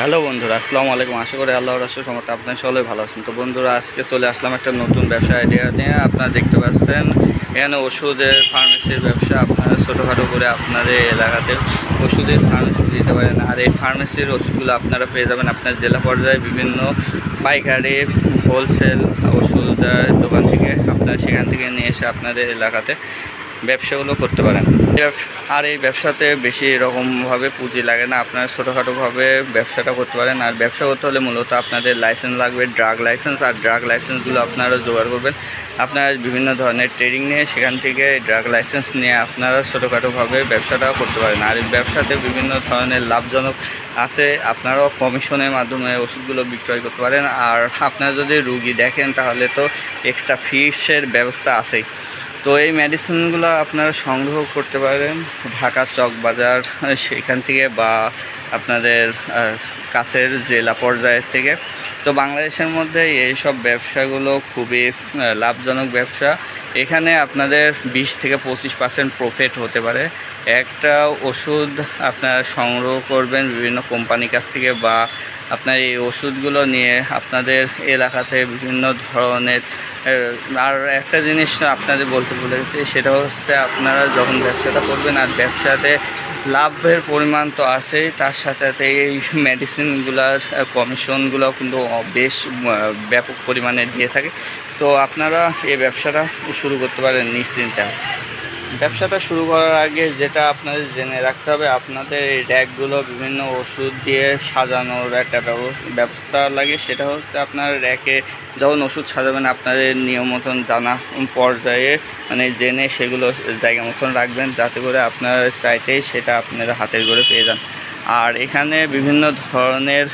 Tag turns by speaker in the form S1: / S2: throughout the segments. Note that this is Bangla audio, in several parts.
S1: হ্যালো বন্ধুরা, আসসালামু আলাইকুম। আশা করি আল্লাহর রাসূল রহমতে আপনারা সকলেই ভালো আছেন। তো বন্ধুরা, আজকে চলে আসলাম একটা নতুন ব্যবসা আইডিয়া নিয়ে। আপনারা দেখতে পাচ্ছেন এখানে ওষুধের ফার্মেসির ব্যবসা। আপনারা ছোটোখাটো করে আপনাদের এলাকাতে ওষুধের ফার্মেসি দিতে পারেন। আর এই ফার্মেসির ওষুধগুলো আপনারা পেয়ে যাবেন আপনার জেলা পর্যায়ে বিভিন্ন পাইকারি হোলসেল ওষুধ দোকান থেকে। আপনারা সেখান থেকে নিয়ে এসে আপনাদের এলাকাতে ব্যবসাগুলো করতে পারেন। আর এই ব্যবসাতে বেশি এরকমভাবে পুঁজি লাগে না, আপনারা ছোটোখাটোভাবে ব্যবসাটা করতে পারেন। আর ব্যবসা করতে হলে মূলত আপনাদের লাইসেন্স লাগবে, ড্রাগ লাইসেন্স। আর ড্রাগ লাইসেন্সগুলো আপনারা জোগাড় করবেন। আপনারা বিভিন্ন ধরনের ট্রেনিং নিয়ে সেখান থেকে ড্রাগ লাইসেন্স নিয়ে আপনারা ছোটোখাটোভাবে ব্যবসাটা করতে পারেন। আর এই ব্যবসাতে বিভিন্ন ধরনের লাভজনক আছে। আপনারাও কমিশনের মাধ্যমে ওষুধগুলো বিক্রয় করতে পারেন। আর আপনারা যদি রুগী দেখেন তাহলে তো এক্সট্রা ফিসের ব্যবস্থা আছেই। তো এই মেডিসিনগুলো আপনারা সংগ্রহ করতে পারেন ঢাকা চক বাজার সেখান থেকে, বা আপনাদের কাছের জেলা পর্যায়ের থেকে। তো বাংলাদেশের মধ্যে এই সব ব্যবসাগুলো খুবই লাভজনক ব্যবসা। এখানে আপনাদের 20 থেকে 25% প্রফিট হতে পারে। একটা ওষুধ আপনারা সংগ্রহ করবেন বিভিন্ন কোম্পানির কাছ থেকে, বা আপনার এই ওষুধগুলো নিয়ে আপনাদের এলাকাতে বিভিন্ন ধরনের। আর একটা জিনিস আপনাদের বলতে ভুলে গেছি, সেটা হচ্ছে আপনারা যখন ব্যবসাটা করবেন, আর ব্যবসাতে লাভের পরিমাণ তো আছেই, তার সাথে সাথে এই মেডিসিনগুলোর কমিশনগুলো কিন্তু বেশ ব্যাপক পরিমাণে দিয়ে থাকে। তো আপনারা এই ব্যবসাটা শুরু করতে পারেন নিশ্চিন্তে। ব্যবসাটা শুরু করার আগে যেটা আপনাদের জেনে রাখতে হবে, আপনাদের এই র্যাকগুলো বিভিন্ন ওষুধ দিয়ে সাজানোর একটা ব্যবস্থা লাগে। সেটা হচ্ছে আপনার র্যাকে যখন ওষুধ সাজাবেন আপনাদের নিয়ম মতন জানা পর্যায়ে জেনে সেগুলো জায়গা মতন রাখবেন, যাতে করে আপনার চাইতেই সেটা আপনারা হাতের করে পেয়ে যান। আর এখানে বিভিন্ন ধরনের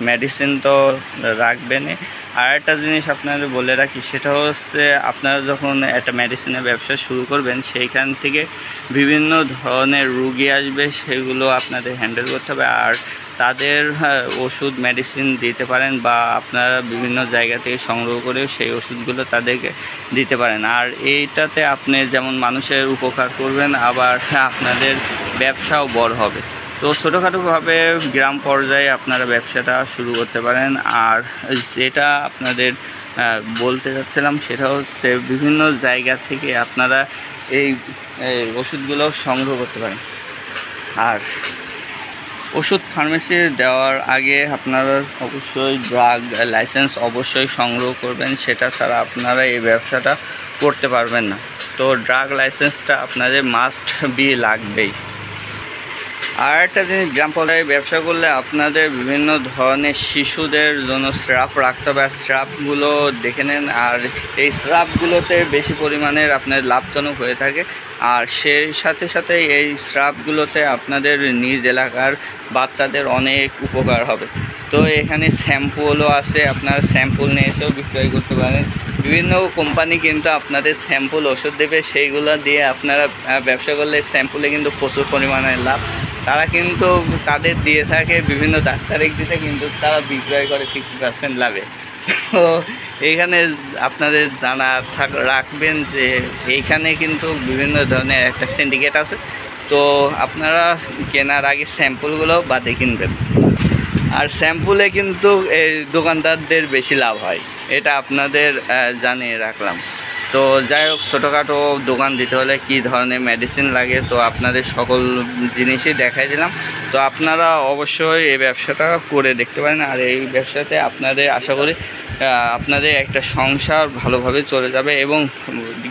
S1: মেডিসিন তো রাখবেনই। আর একটা জিনিস আপনাদের বলে রাখি, সেটা হচ্ছে আপনারা যখন একটা মেডিসিনের ব্যবসা শুরু করবেন, সেইখান থেকে বিভিন্ন ধরনের রুগী আসবে, সেগুলো আপনাদের হ্যান্ডেল করতে হবে। আর তাদের ওষুধ মেডিসিন দিতে পারেন, বা আপনারা বিভিন্ন জায়গা থেকে সংগ্রহ করেও সেই ওষুধগুলো তাদেরকে দিতে পারেন। আর এইটাতে আপনি যেমন মানুষের উপকার করবেন, আবার আপনাদের ব্যবসাও বড় হবে। তো ছোটোখাটোভাবে গ্রাম পর্যায়ে আপনারা ব্যবসাটা শুরু করতে পারেন। আর যেটা আপনাদের বলতে চাচ্ছিলাম, সেটা হচ্ছে বিভিন্ন জায়গা থেকে আপনারা এই ওষুধগুলো সংগ্রহ করতে পারেন। আর ওষুধ ফার্মেসি দেওয়ার আগে আপনারা অবশ্যই ড্রাগ লাইসেন্স অবশ্যই সংগ্রহ করবেন, সেটা ছাড়া আপনারা এই ব্যবসাটা করতে পারবেন না। তো ড্রাগ লাইসেন্সটা আপনাদের মাস্ট বি লাগবেই। আর একটা জিনিস, গ্রাম পর্যায়ে ব্যবসা করলে আপনাদের বিভিন্ন ধরনের শিশুদের জন্য স্রাব রাখতে হবে। স্রাবগুলো দেখে নেন। আর এই স্রাবগুলোতে বেশি পরিমাণের আপনার লাভজনক হয়ে থাকে। আর সেই সাথে সাথে এই স্রাবগুলোতে আপনাদের নিজ এলাকার বাচ্চাদের অনেক উপকার হবে। তো এখানে স্যাম্পুলও আছে, আপনারা স্যাম্পুল নিয়ে এসেও বিক্রয় করতে পারেন। বিভিন্ন কোম্পানি কিন্তু আপনাদের স্যাম্পুল ওষুধ দেবে, সেইগুলো দিয়ে আপনারা ব্যবসা করলে স্যাম্পুলে কিন্তু প্রচুর পরিমাণে লাভ। তারা কিন্তু তাদের দিয়ে থাকে বিভিন্ন ডাক্তারিক দিতে, কিন্তু তারা বিক্রয় করে 50% লাভে। তো এইখানে আপনাদের জানা রাখবেন যে এইখানে কিন্তু বিভিন্ন ধরনের একটা সিন্ডিকেট আছে। তো আপনারা কেনার আগে স্যাম্পুলগুলো বাদে কিনবেন। আর স্যাম্পুলে কিন্তু এই দোকানদারদের বেশি লাভ হয়, এটা আপনাদের জানিয়ে রাখলাম। তো যাই হোক, ছোটোখাটো দোকান দিতে হলে কী ধরনের মেডিসিন লাগে, তো আপনাদের সকল জিনিসই দেখাই দিলাম। তো আপনারা অবশ্যই এই ব্যবসাটা করে দেখতে পারেন। আর এই ব্যবসাতে আপনাদের আশা করি আপনাদের একটা সংসার ভালোভাবে চলে যাবে, এবং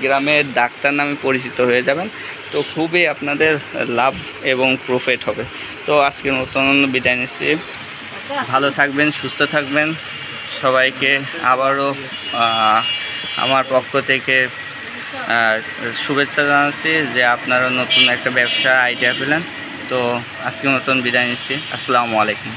S1: গ্রামের ডাক্তার নামে পরিচিত হয়ে যাবেন। তো খুবই আপনাদের লাভ এবং প্রফিট হবে। তো আজকের মতন বিদায় নিচ্ছি। ভালো থাকবেন, সুস্থ থাকবেন। সবাইকে আবারও আমার পক্ষ থেকে শুভেচ্ছা জানাচ্ছি যে আপনারা নতুন একটা ব্যবসা আইডিয়া পেলেন। তো আজকের মতন বিদায় নিচ্ছি। আসসালামু আলাইকুম।